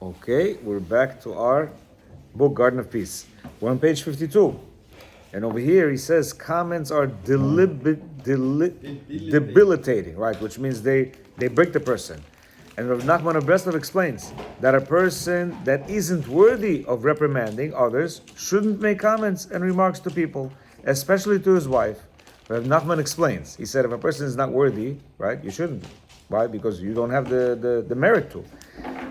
Okay, we're back to our book, Garden of Peace. We're on page 52. And over here he says comments are debilitating, right? Which means they break the person. And Rav Nachman of Breslov explains that a person that isn't worthy of reprimanding others shouldn't make comments and remarks to people, especially to his wife. Rav Nachman explains. He said if a person is not worthy, right, you shouldn't. Why? Because you don't have the merit to.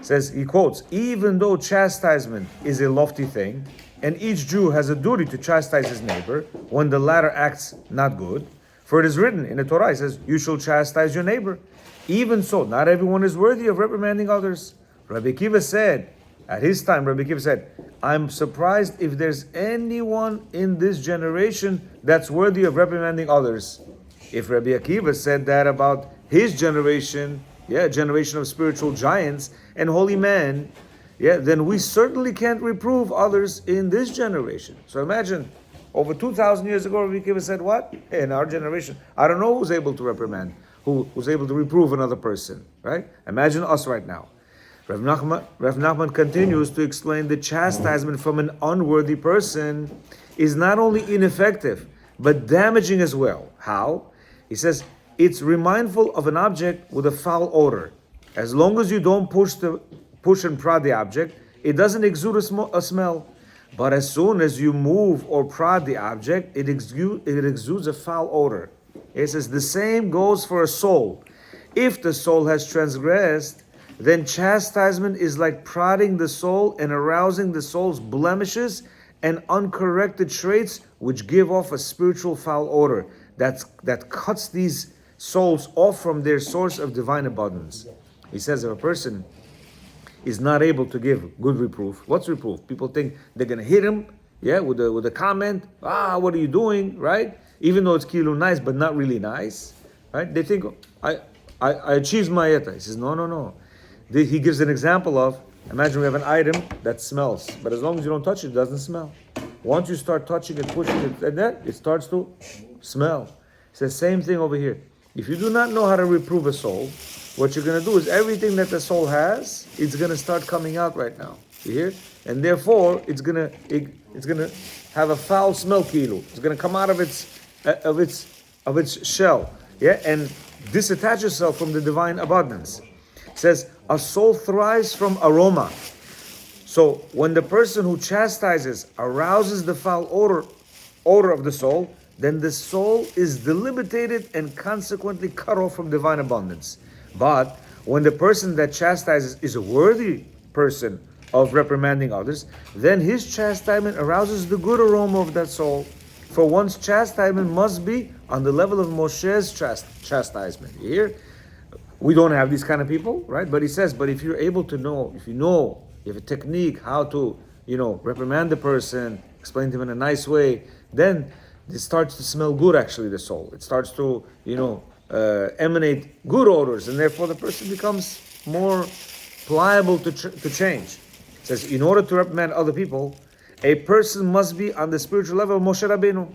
Says, he quotes, even though chastisement is a lofty thing, and each Jew has a duty to chastise his neighbor when the latter acts not good, for it is written in the Torah, it says, you shall chastise your neighbor. Even so, not everyone is worthy of reprimanding others. Rabbi Akiva said, at his time, Rabbi Akiva said, I'm surprised if there's anyone in this generation that's worthy of reprimanding others. If Rabbi Akiva said that about his generation, generation of spiritual giants and holy men, then we certainly can't reprove others in this generation. So imagine, over 2,000 years ago, Rabbi Akiva said what? Hey, in our generation, I don't know who's able to reprimand, who's able to reprove another person, right? Imagine us right now. Rav Nachman continues to explain that chastisement from an unworthy person is not only ineffective, but damaging as well. How? He says, it's remindful of an object with a foul odor. As long as you don't push and prod the object, it doesn't exude a smell. But as soon as you move or prod the object, it exudes a foul odor. It says the same goes for a soul. If the soul has transgressed, then chastisement is like prodding the soul and arousing the soul's blemishes and uncorrected traits, which give off a spiritual foul odor that cuts these souls off from their source of divine abundance. He says if a person is not able to give good reproof, what's reproof? People think they're going to hit him, with a comment, what are you doing, right? Even though it's kilu nice, but not really nice, right? They think, I achieved my yeta. He says, no. He gives an example of, imagine we have an item that smells, but as long as you don't touch it, it doesn't smell. Once you start touching it, pushing it, and then it starts to smell. It's the same thing over here. If you do not know how to reprove a soul, what you're going to do is everything that the soul has, it's going to start coming out right now. You hear? And therefore, it's going to have a foul smell kilu. It's going to come out of its shell, and disattach itself from the divine abundance. It says a soul thrives from aroma. So when the person who chastises arouses the foul odor of the soul, then the soul is debilitated and consequently cut off from divine abundance. But when the person that chastises is a worthy person of reprimanding others, then his chastisement arouses the good aroma of that soul. For one's chastisement must be on the level of Moshe's chastisement. You hear? We don't have these kind of people, right? But he says, but if you're able to know, you have a technique how to, reprimand the person, explain to him in a nice way, then it starts to smell good, actually, the soul. It starts to, emanate good odors, and therefore the person becomes more pliable to change. It says, in order to reprimand other people, a person must be on the spiritual level of Moshe Rabbeinu.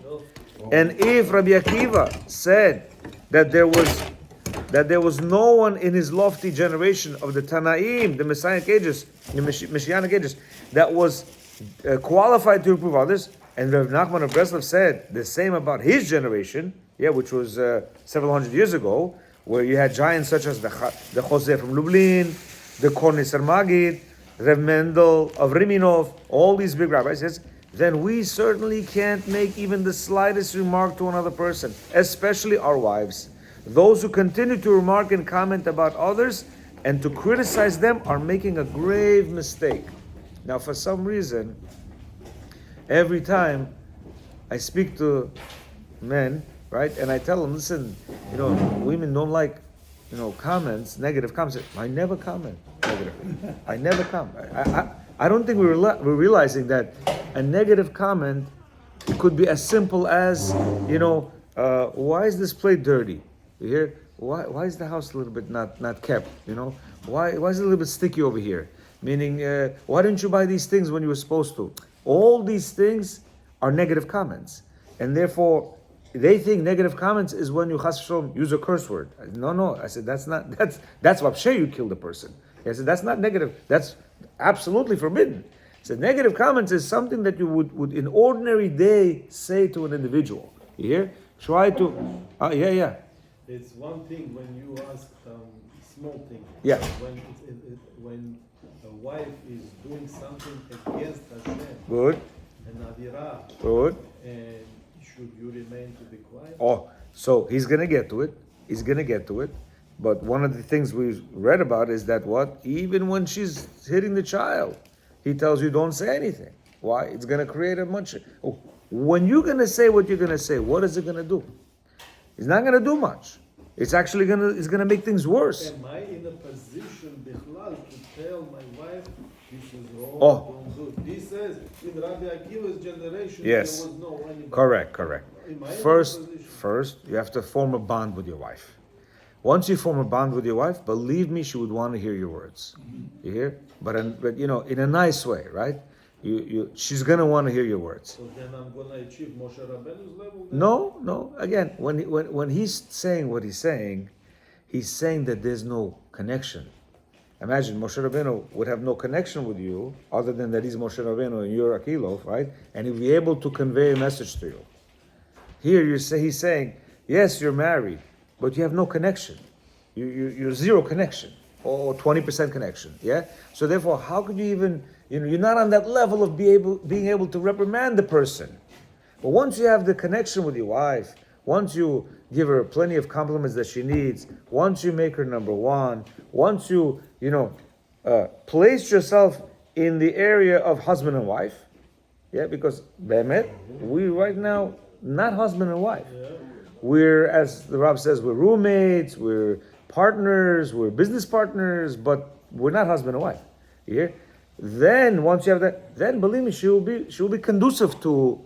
And if Rabbi Akiva said that there was no one in his lofty generation of the Tanaim, the Messianic ages, the Messianic ages, that was qualified to reprove others, and Rav Nachman of Breslov said the same about his generation, which was several hundred years ago, where you had giants such as the Jose from Lublin, the Korniser Magid, Rev Mendel of Riminov, all these big rabbis, says, then we certainly can't make even the slightest remark to another person, especially our wives. Those who continue to remark and comment about others and to criticize them are making a grave mistake. Now, for some reason, every time I speak to men, right, and I tell them, listen, women don't like, comments, negative comments. I never comment negatively. I never comment. I don't think we're realizing that a negative comment could be as simple as, why is this plate dirty? You hear? Why is the house a little bit not kept? Why is it a little bit sticky over here? Meaning, why didn't you buy these things when you were supposed to? All these things are negative comments, and therefore they think negative comments is when you chas v'shalom use a curse word. No. I said that's vapshe you killed a person. I said that's not negative. absolutely forbidden. So negative comments is something that you would in ordinary day say to an individual. You hear? Try to, yeah. It's one thing when you ask small thing. Yeah. When a wife is doing something against Hashem. Good. And Avirah. Good. And should you remain to be quiet? Oh, so he's gonna get to it. He's gonna get to it. But one of the things we read about is that what? Even when she's hitting the child, he tells you don't say anything. Why? It's gonna create a much. Oh, when you're gonna say what you're gonna say, what is it gonna do? It's not gonna do much. It's actually gonna make things worse. Am I in a position, Bichlal, to tell my wife this is wrong? Don't do it? He says in Rabbi Akiva's generation yes. There was no anybody. Correct. First, you have to form a bond with your wife. Once you form a bond with your wife, believe me, she would want to hear your words. You hear? But in a nice way, right? She's gonna want to hear your words. So then I'm gonna achieve Moshe Rabbeinu's level? No. Again, when he's saying what he's saying that there's no connection. Imagine Moshe Rabbeinu would have no connection with you, other than that he's Moshe Rabbeinu and you're Akilov, right? And he'll be able to convey a message to you. Here he's saying, yes, you're married, but you have no connection. You're zero connection, or 20% connection, yeah? So therefore, how could you even, you're not on that level of being able to reprimand the person. But once you have the connection with your wife, once you give her plenty of compliments that she needs, once you make her number one, once you, place yourself in the area of husband and wife, yeah, because Be'emet, we right now, not husband and wife. We're, as the Rab says, we're roommates, we're partners, we're business partners, but we're not husband and wife. You hear? Then once you have that, then believe me, she will be conducive to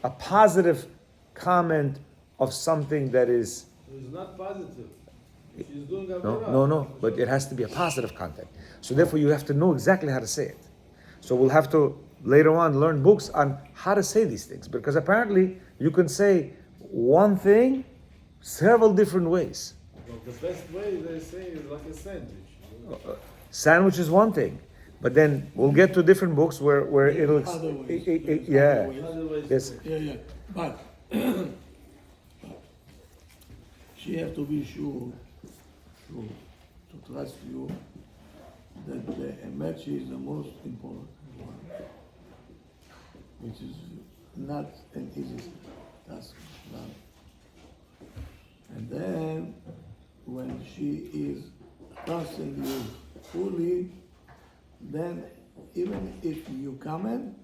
a positive comment of something that is. It's not positive. She's doing a No, but it has to be a positive content. So therefore, you have to know exactly how to say it. So we'll have to later on learn books on how to say these things, because apparently you can say one thing several different ways. Well, the best way they say is like a sandwich. Sandwich is one thing, but then we'll get to different books where it'll. Yeah. Yes. Yeah. But she has to be sure to trust you that the match is the most important one, which is not an easy task. And then when she is trusting you fully, then even if you comment,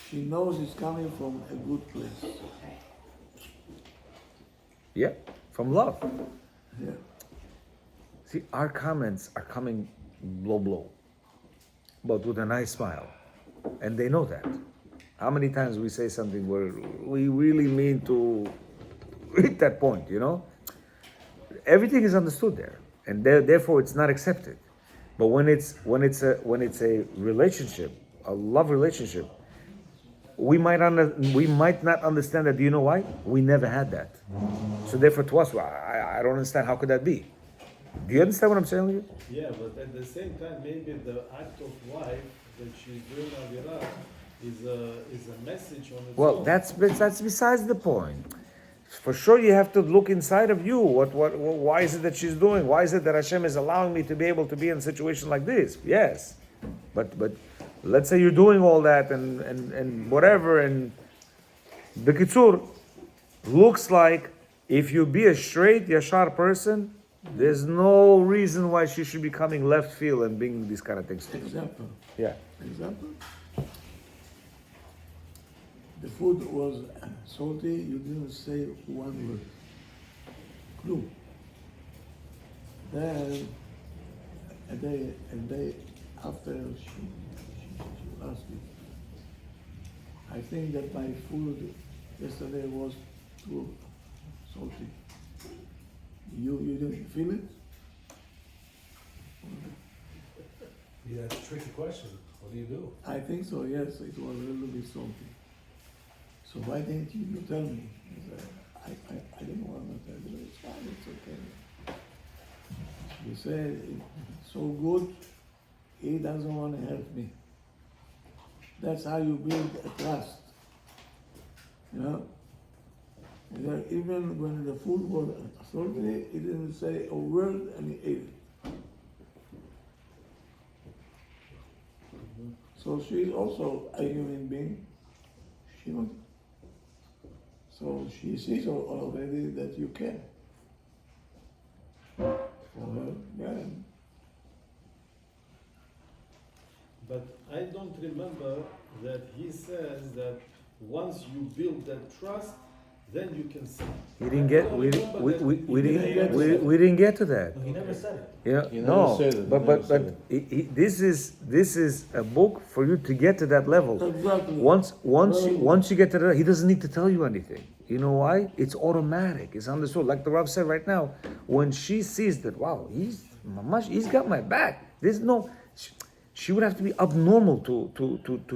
she knows it's coming from a good place. Yeah, from love. Yeah. See, our comments are coming blow, but with a nice smile, and they know that. How many times we say something where we really mean to hit that point, Everything is understood there, and therefore it's not accepted. But when it's a relationship, a love relationship, we might not understand that. Do you know why? We never had that. So therefore, to us, I don't understand. How could that be? Do you understand what I'm saying with you? Yeah, but at the same time, maybe the act of wife that she's doing Avirah is a message on its Well, own. that's besides the point. For sure, you have to look inside of you. Why is it that she's doing? Why is it that Hashem is allowing me to be able to be in a situation like this? Yes, but let's say you're doing all that and whatever, and B'kitzur, looks like if you be a straight Yashar person, there's no reason why she should be coming left field and bringing these kind of things to you. Example. Yeah. Example. The food was salty, you didn't say one word. Clue. Then a day after she asked me, I think that my food yesterday was too salty. You didn't feel it? Yeah, that's a tricky question. What do you do? I think so, yes, it was a little bit salty. So why didn't you tell me? I didn't want to tell you. It's fine, it's okay. You said it's so good, he doesn't want to help me. That's how you build a trust. You know? And then even when the food was salty, he didn't say a word and he ate it. So she's also a human being. She was, so she sees already that you care for her. Yeah. But I don't remember that he says that once you build that trust, then you can say. We didn't get we didn't get to that. He never said it. Yeah, He never no, said it, but he but never but said this is a book for you to get to that level. Exactly. Once you get to that, he doesn't need to tell you anything. You know why? It's automatic. It's understood. Like the Rav said right now, when she sees that, wow, he's got my back. There's no. She would have to be abnormal to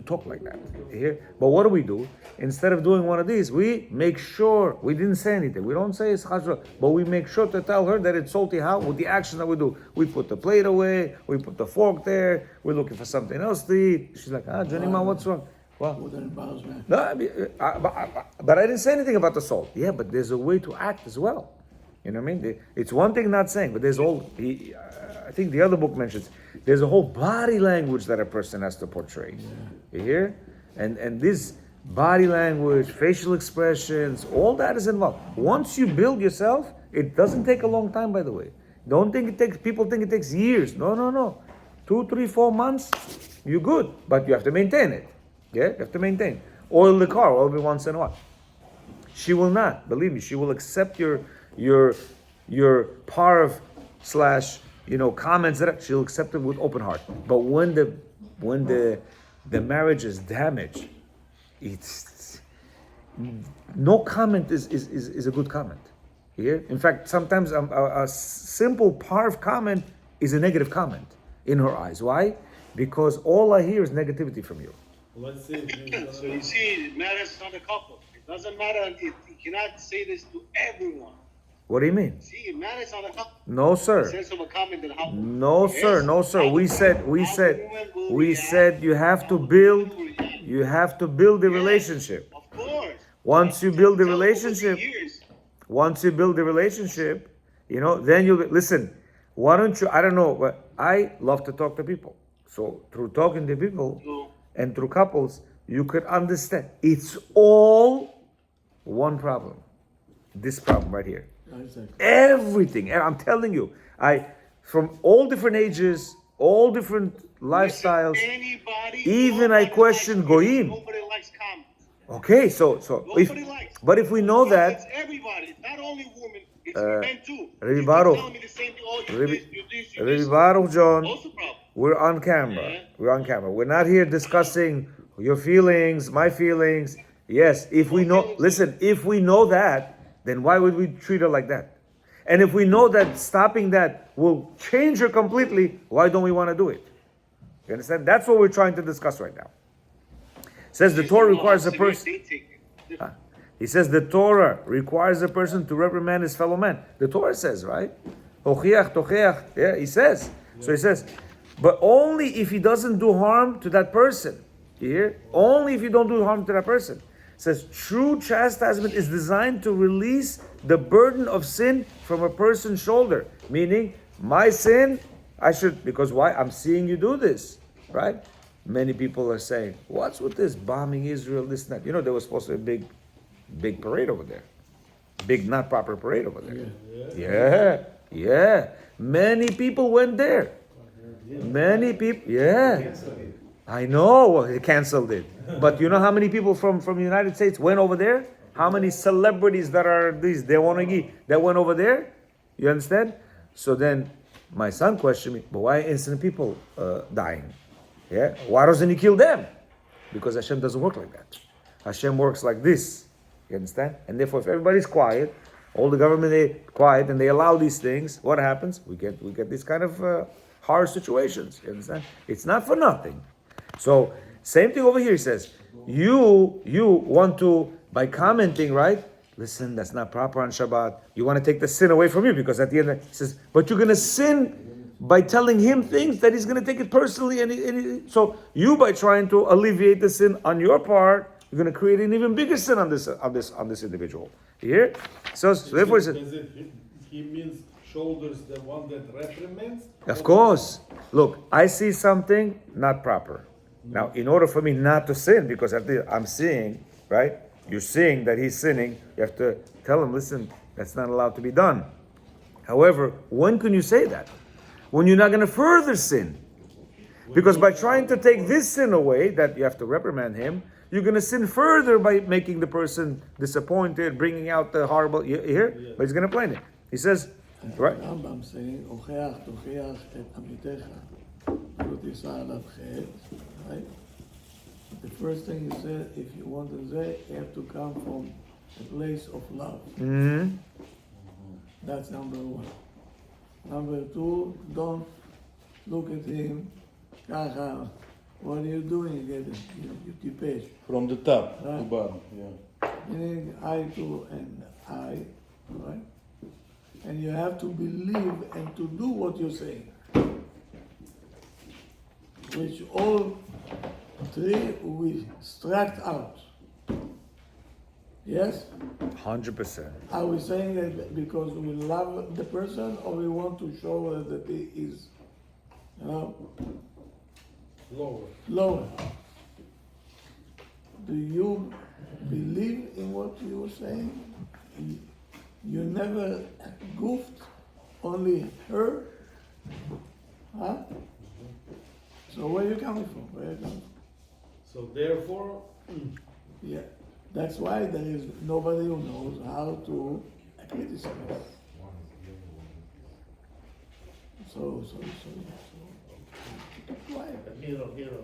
talk like that. Here, but what do? Instead of doing one of these, we make sure we didn't say anything. We don't say it's chashra, but we make sure to tell her that it's salty. How? With the action that we do, we put the plate away, we put the fork there, we're looking for something else to eat. She's like, Janima, what's wrong? Well, With an embarrassment. no, but I didn't say anything about the salt. Yeah, but there's a way to act as well. You know what I mean? It's one thing not saying, but there's all. I think the other book mentions there's a whole body language that a person has to portray. You hear? And this body language, facial expressions, all that is involved. Once you build yourself, it doesn't take a long time, by the way. Don't think it takes. People think it takes years. No. 2, 3, 4 months, you're good, but you have to maintain it. Yeah, you have to maintain. Oil the car every once in a while. She will not, believe me. She will accept your parv slash comments that she'll accept it with open heart. But when the marriage is damaged, it's no comment is a good comment. Yeah. In fact, sometimes a simple parv comment is a negative comment in her eyes. Why? Because all I hear is negativity from you. Let's say. So you see, it matters on the couple. It doesn't matter. You cannot say this to everyone. What do you mean? See, it matters on the couple. No, sir. Sense of a comment that how. No, sir. No, sir. We said you have to build the relationship. Of course. Once you build the So over relationship, years, then you'll listen. Why don't you? I don't know, but I love to talk to people. So through talking to people so, and through couples, you could understand. It's all one problem. This problem right here. Exactly. Everything. And I'm telling you, from all different ages, all different lifestyles. anybody, Even I question likes goyim. Nobody likes comments. Okay, so Nobody likes. if we know that, It's everybody. It's not only women. It's men too. Rabbi You Baruch. keep telling me the same thing. Oh, you Rabbi this, you this, you this. Baruch John, Also problem. we're on camera. Yeah. We're on camera. We're not here discussing your feelings, my feelings. Yes, if we know, listen, if we know that, then why would we treat her like that? And if we know that stopping that will change her completely, why don't we want to do it? You understand? That's what we're trying to discuss right now. Says the Torah requires a person. He says the Torah requires a person to reprimand his fellow man. The Torah says, right? Yeah, he says. So he says, but only if he doesn't do harm to that person. You hear? Only if you don't do harm to that person. It says true chastisement is designed to release the burden of sin from a person's shoulder. Meaning, my sin, because why? I'm seeing you do this, right? Many people are saying, what's with this bombing Israel, this and that? There was supposed to be a big parade over there. Big not proper parade over there. Yeah. Many people went there. Many people, I know they canceled it. But you know how many people from the United States went over there? How many celebrities that are these that went over there? You understand? So then my son questioned me, but why innocent people dying? Yeah? Why doesn't he kill them? Because Hashem doesn't work like that. Hashem works like this. You understand? And therefore, if everybody's quiet, all the government they quiet and they allow these things, what happens? We get these kind of hard situations. You understand? It's not for nothing. So same thing over here. He says, you want to, by commenting, right? Listen, that's not proper on Shabbat. You want to take the sin away from you because at the end he says, but you're going to sin by telling him things that he's going to take it personally, so you, by trying to alleviate the sin on your part, you're going to create an even bigger sin on this individual. You hear? So therefore, He means shoulders the one that reprimands. of course, look, I see something not proper. Now, in order for me not to sin, because I'm seeing, right? You're seeing that he's sinning. You have to tell him, listen, that's not allowed to be done. However, when can you say that? When you're not going to further sin. Because by trying to take this sin away, that you have to reprimand him, you're going to sin further by making the person disappointed, bringing out the horrible. You hear? Yeah. But he's going to explain it. He says, right? הרמב"ם saying, הוכיח תוכיח את עמיתך, לא תישא עליו חטא, right? The first thing he said, if you want to say, you have to come from a place of love. Mm-hmm. That's number one. Number two, don't look at him, ככה, what are you doing? You tipesh. From the top to Right. bottom, yeah. Meaning eye to an eye, right? And you have to believe and to do what you're saying. Which all three we extract out. Yes? 100%. Are we saying that because we love the person or we want to show that he is, Lower. lower? Do you believe in what you were saying? You never goofed, only her? Huh? So where are you coming from? Where are you coming from? So therefore, Yeah, that's why there is nobody who knows how to criticize. So. Quiet.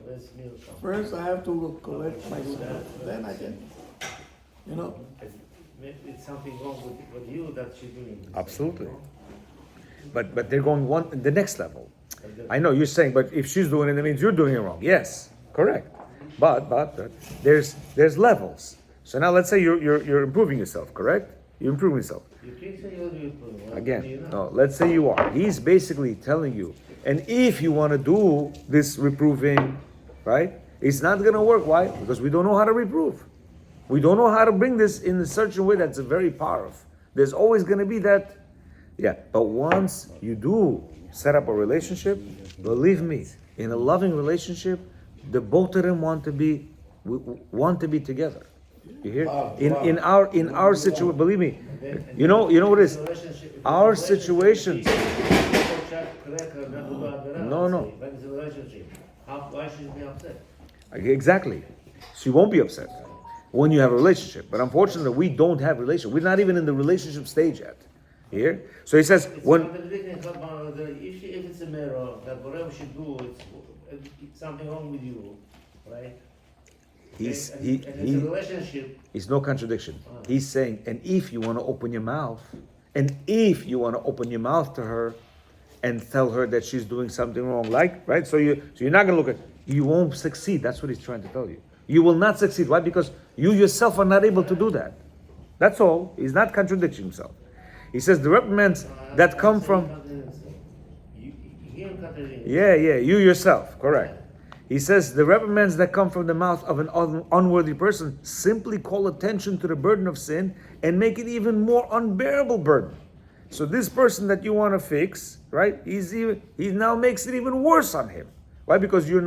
Let's mirror. First, I have to correct myself. Then I can, It's something wrong with you that you're doing. Absolutely. But they're going the next level. I know you're saying, but if she's doing it, that means you're doing it wrong. Yes, correct. But there's levels. So now let's say you're improving yourself, correct? You're improving yourself. You think so you'll do it. Again, no, let's say you are. He's basically telling you, and if you want to do this reproving, right, it's not going to work. Why? Because we don't know how to reprove. We don't know how to bring this in a certain way that's very powerful. There's always going to be that, yeah. But once you do set up a relationship, believe me, in a loving relationship, the both of them want to be together. You hear? In our situation, believe me, you know what it is. Our situations. No. Why should she be upset? Exactly. She won't be upset when you have a relationship. But unfortunately, we don't have a relationship. We're not even in the relationship stage yet. Here, so he says when. If it's a mirror, that whatever she do, it's something wrong with you, right? It's a relationship. It's no contradiction. He's saying, and if you want to open your mouth, to her, and tell her that she's doing something wrong, right? So you're not going to look at. You won't succeed. That's what he's trying to tell you. You will not succeed. Why? Because you yourself are not able to do that. That's all. He's not contradicting himself. He says the reprimands that come from. Yeah, you yourself, correct. He says the reprimands that come from the mouth of an unworthy person simply call attention to the burden of sin and make it even more unbearable burden. So this person that you want to fix, right? He now makes it even worse on him. Why? Because you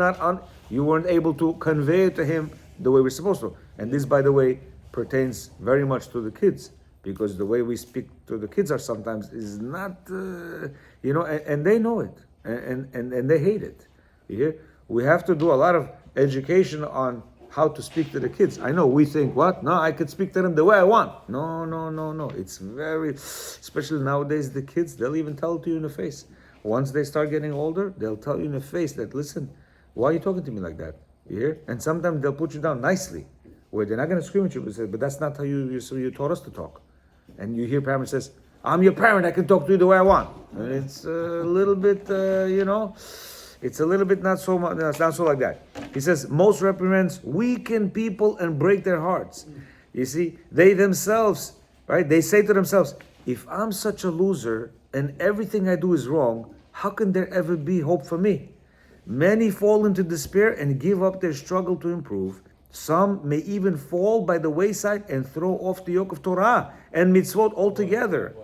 weren't able to convey it to him the way we're supposed to. And this, by the way, pertains very much to the kids, because the way we speak to the kids sometimes is not, and they know it, and they hate it. You hear? We have to do a lot of education on how to speak to the kids. I know we think, what? No, I could speak to them the way I want. No. It's very, especially nowadays, the kids, they'll even tell it to you in the face. Once they start getting older, they'll tell you in the face that, listen, why are you talking to me like that? You hear? And sometimes they'll put you down nicely, where they're not going to scream at you, but that's not how you taught us to talk. And you hear parents says, I'm your parent, I can talk to you the way I want. And it's a little bit, it's a little bit not so much, it's not so like that. He says, most reprimands weaken people and break their hearts. You see, they themselves, right, they say to themselves, if I'm such a loser and everything I do is wrong, how can there ever be hope for me? Many fall into despair and give up their struggle to improve. Some may even fall by the wayside and throw off the yoke of Torah and mitzvot altogether.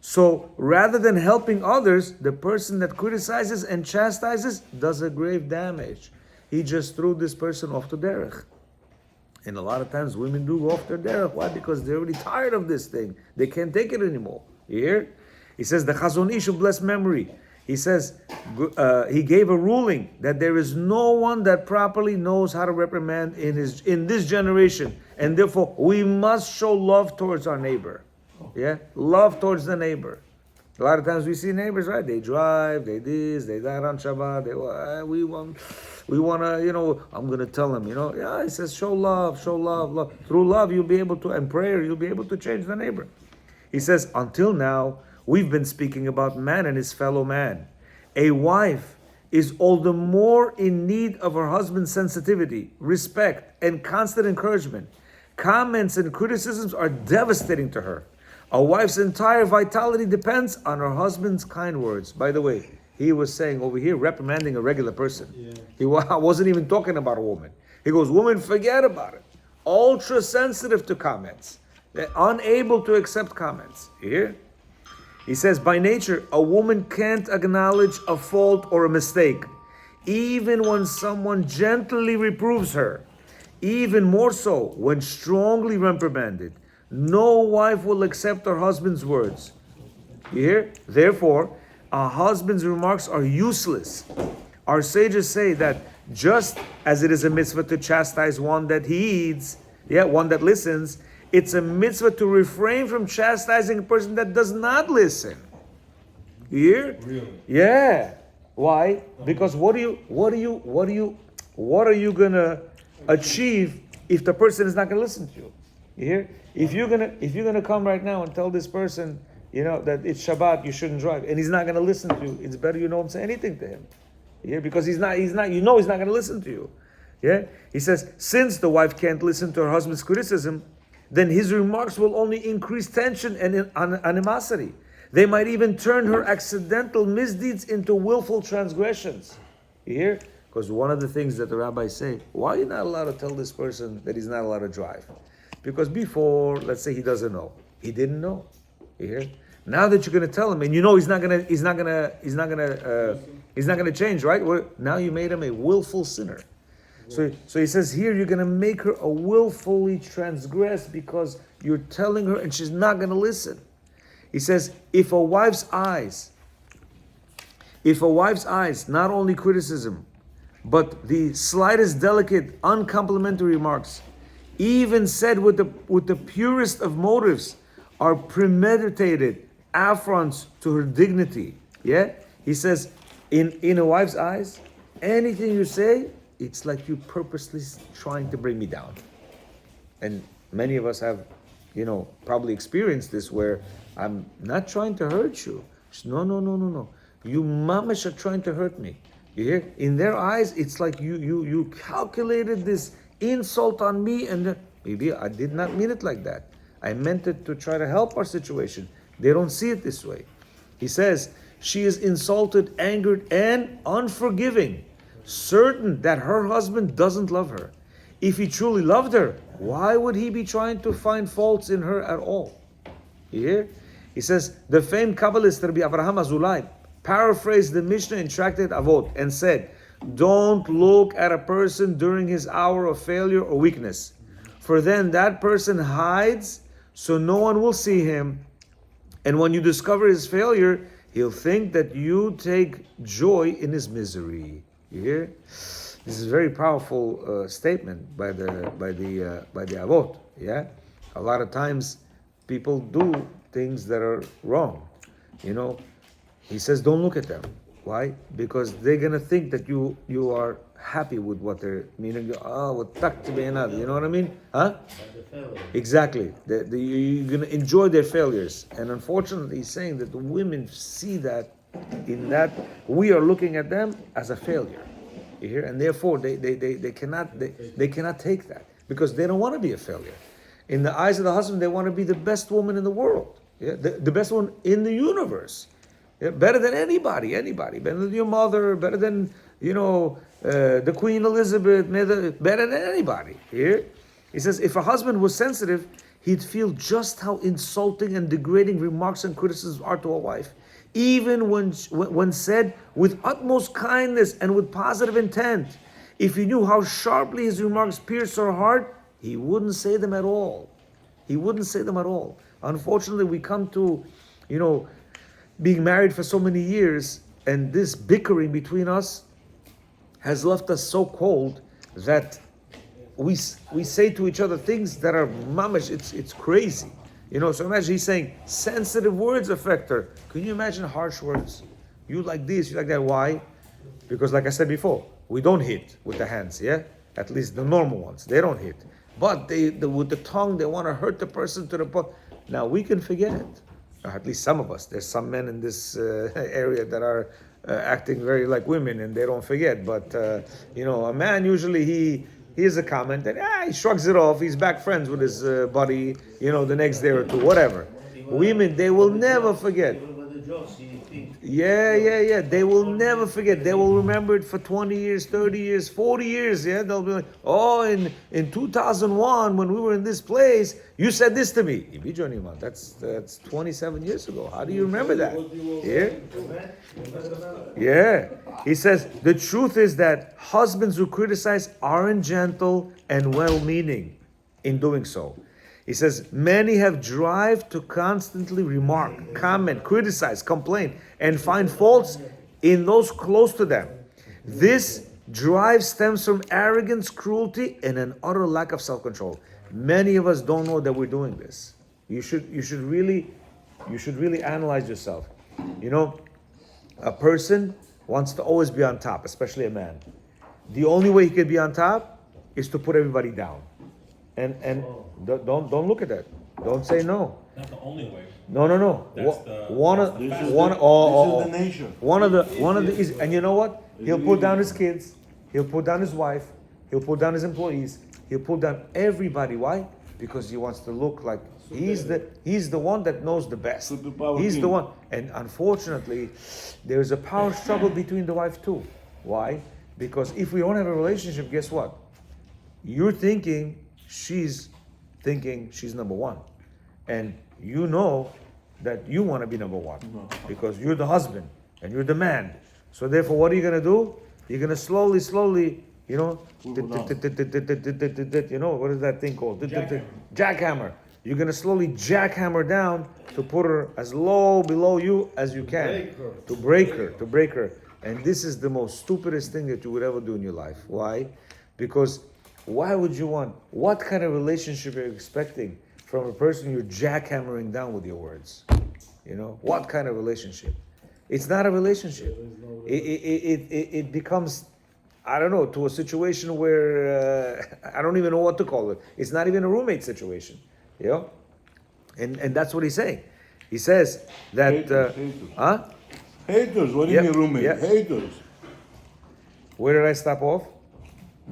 So rather than helping others, the person that criticizes and chastises does a grave damage. He just threw this person off the derech. And a lot of times women do go off their derech. Why? Because they're already tired of this thing. They can't take it anymore. You hear? He says, the Chazon Ish of blessed memory, he says, he gave a ruling that there is no one that properly knows how to reprimand in this generation. And therefore, we must show love towards our neighbor. Yeah? Love towards the neighbor. A lot of times we see neighbors, right? They drive, they this, they that on Shabbat. We want to, I'm going to tell them, yeah, he says, show love, love. Through love, you'll be able to, and prayer, you'll be able to change the neighbor. He says, until now, we've been speaking about man and his fellow man. A wife is all the more in need of her husband's sensitivity, respect, and constant encouragement. Comments and criticisms are devastating to her. A wife's entire vitality depends on her husband's kind words. By the way, he was saying over here, reprimanding a regular person. Yeah. He wasn't even talking about a woman. He goes, woman, forget about it. Ultra sensitive to comments. They're unable to accept comments. You hear? He says, by nature, a woman can't acknowledge a fault or a mistake, even when someone gently reproves her. Even more so when strongly reprimanded. No wife will accept her husband's words. You hear? Therefore, a husband's remarks are useless. Our sages say that just as it is a mitzvah to chastise one that heeds, one that listens, it's a mitzvah to refrain from chastising a person that does not listen. You hear? Really? Yeah. Why? Because what are you gonna achieve if the person is not gonna listen to you? You hear? If you're gonna come right now and tell this person, that it's Shabbat, you shouldn't drive, and he's not gonna listen to you, it's better you don't say anything to him. Yeah, because he's not gonna listen to you. Yeah? He says, since the wife can't listen to her husband's criticism, then his remarks will only increase tension and animosity. They might even turn her accidental misdeeds into willful transgressions. You hear? Because one of the things that the rabbis say, why are you not allowed to tell this person that he's not allowed to drive? Because before, let's say he doesn't know. He didn't know. You hear? Now that you're going to tell him, and he's not going to change, right? Well, now you made him a willful sinner. So he says here, you're going to make her a willfully transgress because you're telling her and she's not going to listen. He says, if a wife's eyes, not only criticism, but the slightest delicate, uncomplimentary remarks, even said with the purest of motives, are premeditated affronts to her dignity. Yeah? He says, in a wife's eyes, anything you say, it's like you purposely trying to bring me down. And many of us have, probably experienced this where I'm not trying to hurt you. No. You mamash are trying to hurt me. You hear? In their eyes, it's like you calculated this insult on me, and maybe I did not mean it like that. I meant it to try to help our situation. They don't see it this way. He says, she is insulted, angered, and unforgiving, certain that her husband doesn't love her. If he truly loved her, why would he be trying to find faults in her at all? You hear? He says, the famed Kabbalist Rabbi Avraham Azulai paraphrased the Mishnah in Tractate Avot and said, don't look at a person during his hour of failure or weakness, for then that person hides so no one will see him, and when you discover his failure, he'll think that you take joy in his misery. You hear? This is a very powerful statement by the Avot. Yeah, a lot of times people do things that are wrong. He says, don't look at them. Why? Because they're gonna think that you are happy with what they're meaning. You know what I mean? Huh? Exactly. You're gonna enjoy their failures. And unfortunately, he's saying that the women see that in that we are looking at them as a failure. You hear? And therefore they cannot take that because they don't want to be a failure. In the eyes of the husband, they want to be the best woman in the world. Yeah? The best one in the universe. Yeah, better than anybody, better than your mother, better than the Queen Elizabeth, better than anybody. Here, he says, if a husband was sensitive, he'd feel just how insulting and degrading remarks and criticisms are to a wife, even when said with utmost kindness and with positive intent. If he knew how sharply his remarks pierce her heart, he wouldn't say them at all. He wouldn't say them at all. Unfortunately, we come to, being married for so many years, and this bickering between us has left us so cold that we say to each other things that are mamash. It's crazy, So imagine he's saying sensitive words affect her. Can you imagine harsh words? You like this, you like that. Why? Because, like I said before, we don't hit with the hands. Yeah, at least the normal ones, they don't hit. But with the tongue, they want to hurt the person to the point. Now we can forget it. Or at least some of us. There's some men in this area that are acting very like women, and they don't forget. But a man usually he hears a comment and he shrugs it off. He's back friends with his buddy, the next day or two, whatever. Women, they will never forget. Yeah. They will never forget. They will remember it for 20 years, 30 years, 40 years. Yeah, they'll be like, oh, in 2001 when we were in this place, you said this to me. That's 27 years ago. How do you remember that? Yeah. He says the truth is that husbands who criticize aren't gentle and well-meaning in doing so. He says, many have drive to constantly remark, comment, criticize, complain, and find faults in those close to them. This drive stems from arrogance, cruelty, and an utter lack of self-control. Many of us don't know that we're doing this. You should really analyze yourself. A person wants to always be on top, especially a man. The only way he can be on top is to put everybody down. And don't look at that. Don't say no. Not the only way. No. That's the nation. One of the and you know what? He'll put down his kids. He'll put down his wife. He'll put down his employees. He'll put down everybody. Why? Because he wants to look like he's the one that knows the best. He's the one. And unfortunately, there's a power struggle between the wife too. Why? Because if we don't have a relationship, guess what? You're thinking she's thinking she's number one. And you know that you want to be number one because you're the husband and you're the man. So therefore, what are you going to do? You're going to slowly, what is that thing called? Jackhammer. You're going to slowly jackhammer down to put her as low below you as you can. To break her. And this is the most stupidest thing that you would ever do in your life. Why? Because why would you want? What kind of relationship are you expecting from a person you're jackhammering down with your words? What kind of relationship? It's not a relationship. It becomes, I don't know, to a situation where I don't even know what to call it. It's not even a roommate situation, And that's what he's saying. He says that Haters. What do you mean roommate? Yeah. Haters. Where did I stop off?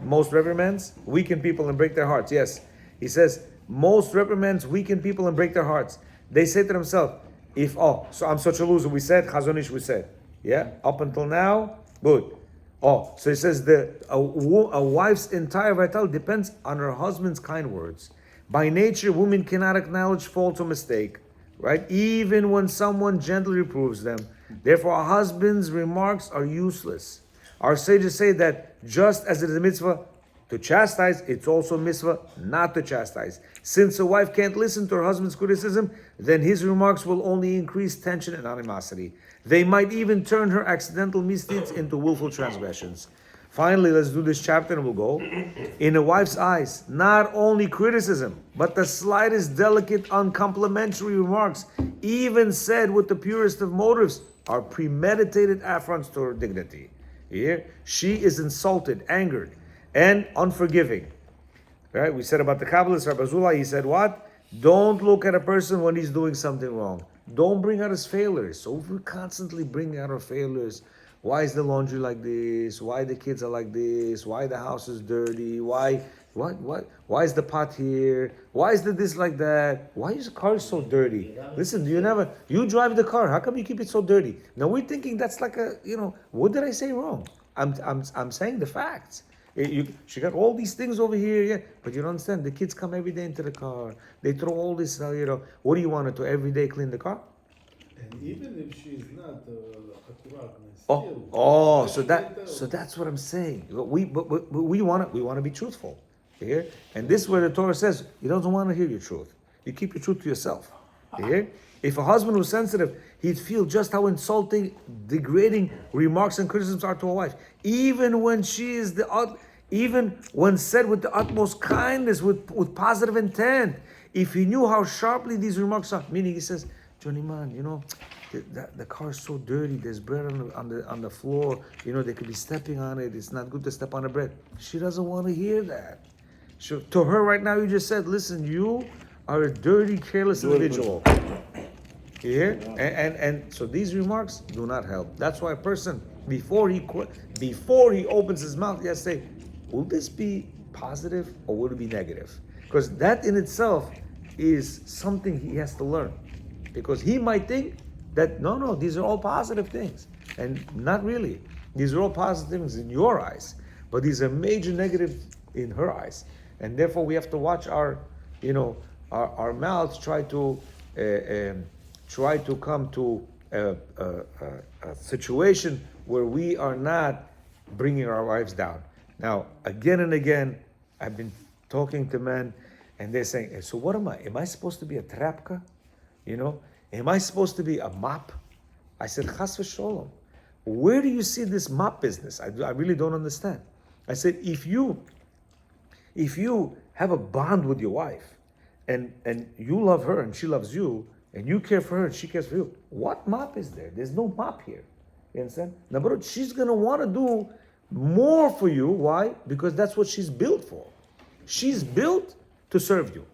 Most reprimands weaken people and break their hearts. Yes. He says, most reprimands weaken people and break their hearts. They say to themselves, so I'm such a loser. We said, Chazonish, we said. Yeah? Up until now, good. So he says, a wife's entire vitality depends on her husband's kind words. By nature, women cannot acknowledge fault or mistake, right? Even when someone gently reproves them. Therefore, a husband's remarks are useless. Our sages say that just as it is a mitzvah to chastise, it's also a mitzvah not to chastise. Since a wife can't listen to her husband's criticism, then his remarks will only increase tension and animosity. They might even turn her accidental misdeeds into willful transgressions. Finally, let's do this chapter and we'll go. In a wife's eyes, not only criticism, but the slightest delicate, uncomplimentary remarks, even said with the purest of motives, are premeditated affronts to her dignity. Here, she is insulted, angered, and unforgiving. Right? We said about the Kabbalist, Rabbi Zula, he said what? Don't look at a person when he's doing something wrong. Don't bring out his failures. So if we constantly bring out our failures, why is the laundry like this? Why the kids are like this? Why the house is dirty? Why Why is the pot here? Why is the this like that? Why is the car so dirty? Listen, you drive the car. How come you keep it so dirty? Now we're thinking that's like what did I say wrong? I'm saying the facts. She got all these things over here, yeah, but you don't understand. The kids come every day into the car. They throw all this, what do you want her to every day clean the car? And even if she's not accurate, So that's what I'm saying. We want to be truthful here, and this is where the Torah says he doesn't want to hear your truth. You keep your truth to yourself. Here, if a husband was sensitive, he'd feel just how insulting, degrading remarks and criticisms are to a wife, even when she is even when said with the utmost kindness, with positive intent. If he knew how sharply these remarks are, meaning he says, Johnny man, the car is so dirty. There's bread on the floor. They could be stepping on it. It's not good to step on the bread. She doesn't want to hear that. To her right now, you just said, listen, you are a dirty, careless individual. You hear? And so these remarks do not help. That's why a person, before he opens his mouth, he has to say, will this be positive or will it be negative? Because that in itself is something he has to learn. Because he might think that, no, these are all positive things. And not really. These are all positive things in your eyes. But these are major negatives in her eyes. And therefore we have to watch our mouths try to come to a situation where we are not bringing our wives down. Now, again and again, I've been talking to men, and they're saying, so what am I? Am I supposed to be a trapka? Am I supposed to be a mop? I said, chas v'sholom. Where do you see this mop business? I really don't understand. I said, if you have a bond with your wife, and you love her and she loves you, and you care for her and she cares for you, what mop is there? There's no mop here. You understand? Now, but she's going to want to do more for you. Why? Because that's what she's built for. She's built to serve you,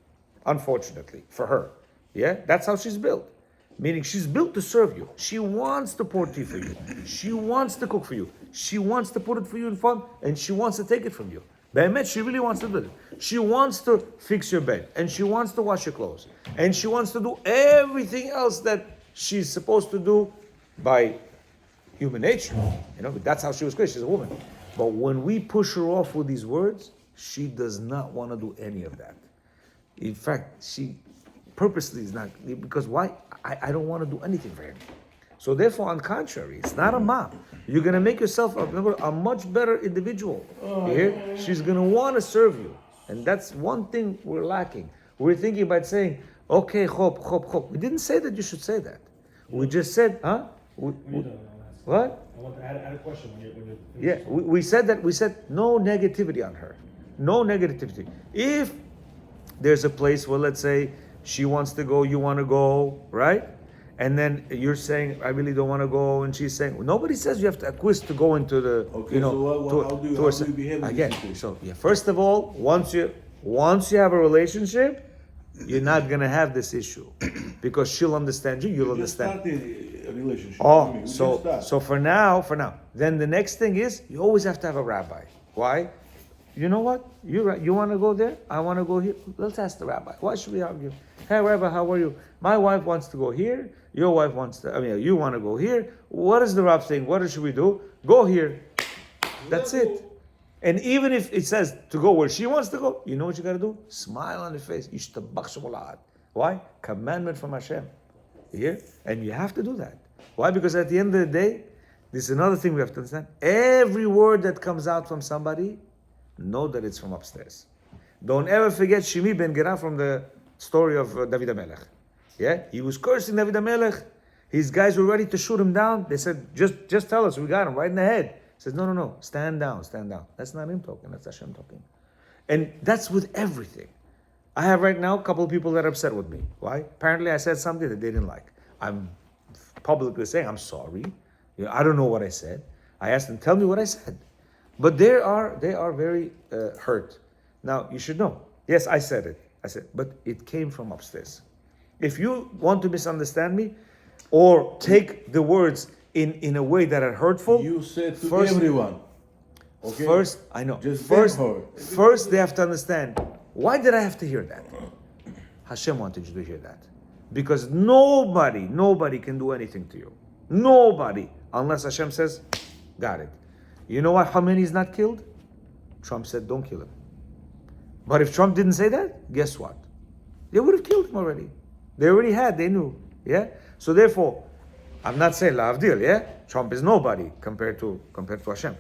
unfortunately, for her. Yeah? That's how she's built. Meaning she's built to serve you. She wants to pour tea for you. She wants to cook for you. She wants to put it for you in front, and she wants to take it from you. Be'emet, she really wants to do it. She wants to fix your bed, and she wants to wash your clothes, and she wants to do everything else that she's supposed to do by human nature. But that's how she was created. She's a woman. But when we push her off with these words, she does not want to do any of that. In fact, she purposely is not, because why? I don't want to do anything for him. So therefore, on the contrary, it's not a mop. You're going to make yourself a much better individual. Here, she's going to want to serve you. And that's one thing we're lacking. We're thinking about saying, okay, chop. We didn't say that you should say that. We just said, huh? What? I want to add a question when you're yeah, we said no negativity on her. No negativity. If there's a place where, let's say, she wants to go, you want to go, right? And then you're saying, I really don't want to go, and she's saying, nobody says you have to acquiesce to go into the, Okay, so how do you behave again? So yeah, first of all, once you have a relationship, you're not gonna have this issue, because she'll understand you, you'll understand. Start a relationship. So for now, then the next thing is you always have to have a rabbi. Why? You know what? You're right. You want to go there? I want to go here. Let's ask the rabbi. Why should we argue? Hey, Rabbi, how are you? My wife wants to go here. Your wife wants to. You want to go here. What is the Rab saying? What should we do? Go here. That's it. And even if it says to go where she wants to go, you know what you got to do? Smile on your face. Why? Commandment from Hashem. Here, and you have to do that. Why? Because at the end of the day, this is another thing we have to understand. Every word that comes out from somebody, know that it's from upstairs. Don't ever forget Shimi ben Gera from the story of David HaMelech. Yeah, he was cursing David HaMelech. His guys were ready to shoot him down. They said, just tell us, we got him right in the head. He says, no, stand down. That's not him talking, that's Hashem talking. And that's with everything. I have right now a couple of people that are upset with me. Why? Apparently I said something that they didn't like. I'm publicly saying, I'm sorry. I don't know what I said. I asked them, tell me what I said. But they are very hurt. Now, you should know. Yes, I said it. But it came from upstairs. If you want to misunderstand me or take the words in a way that are hurtful, you said to everyone. Okay? First, I know. Just First, thank her. first they have to understand, why did I have to hear that? Hashem wanted you to hear that. Because nobody can do anything to you. Nobody. Unless Hashem says, got it. You know why Khomeini is not killed? Trump said, don't kill him. But if Trump didn't say that, guess what? They would have killed him already. They already had, they knew. Yeah? So therefore, I'm not saying Lavdil, yeah? Trump is nobody compared to Hashem.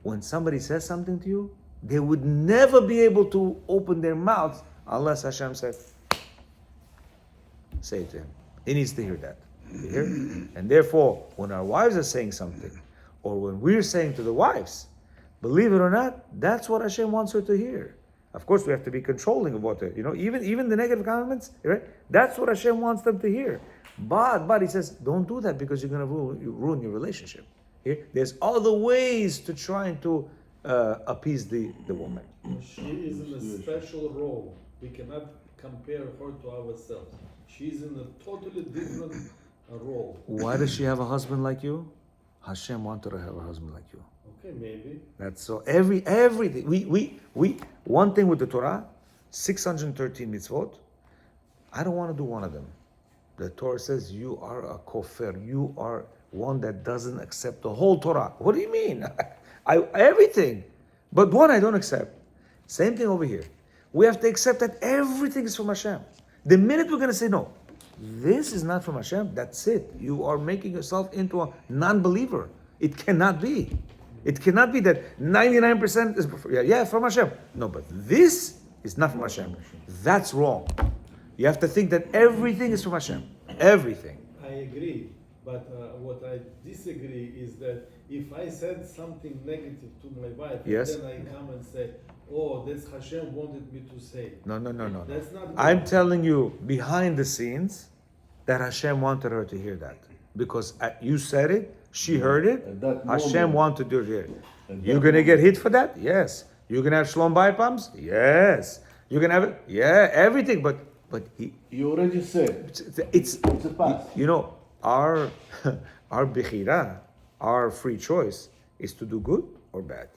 When somebody says something to you, they would never be able to open their mouths unless Hashem said, say it to him. He needs to hear that. You hear? And therefore, when our wives are saying something, or when we're saying to the wives, believe it or not, that's what Hashem wants her to hear. Of course, we have to be controlling of what they, even the negative comments, right? That's what Hashem wants them to hear. But He says, don't do that because you're going to ruin your relationship. Here, there's other ways to try to appease the woman. She is in a special role. We cannot compare her to ourselves. She's in a totally different role. Why does she have a husband like you? Hashem wanted her to have a husband like you. Okay, maybe. That's so. Everything. We. One thing with the Torah, 613 mitzvot. I don't want to do one of them. The Torah says you are a kofir. You are one that doesn't accept the whole Torah. What do you mean? Everything, but one I don't accept. Same thing over here. We have to accept that everything is from Hashem. The minute we're going to say no, this is not from Hashem, that's it. You are making yourself into a non-believer. It cannot be. It cannot be that 99% is from Hashem. No, but this is not from Hashem. That's wrong. You have to think that everything is from Hashem. Everything. I agree, but what I disagree is that if I said something negative to my wife, Yes. and then I come and say, oh, that's Hashem wanted me to say. No. That's not good. I'm telling you, behind the scenes, that Hashem wanted her to hear that. Because you said it, she heard it, At that Hashem moment. wanted her to hear it. At You're that going to get hit for that? Yes. You're going to have shalom bayit palms? Yes. You're going to have it? Yeah, everything. But You already said. it's It's a pass. our bechira, our free choice is to do good or bad.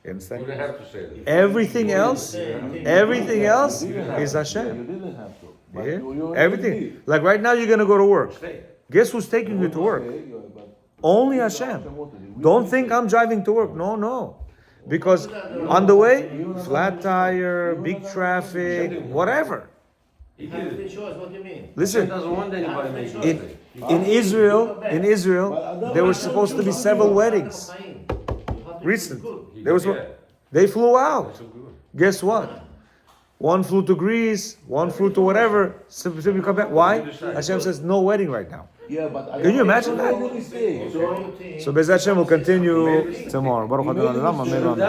You understand? You don't have to say that. Everything else is You Hashem. didn't have to. But Yeah? you already Everything. did. Like right now, you're gonna go to work. Stay. Guess who's taking you to work? Okay, but Only Hashem. Don't think I'm driving to work. No. Because on the way, flat tire, big traffic, whatever. He You have did free it. choice, what do you mean? Hashem Listen, doesn't want anybody making in, mistake. in Israel, there were supposed to be several weddings. Recent. They flew out. Guess what? One flew to Greece, one flew to whatever. Simply come back. Why? Hashem says no wedding right now. yeah, but Can you imagine that? that? So Bez Hashem will continue tomorrow. Baruch Adonai Olam, amen, amen.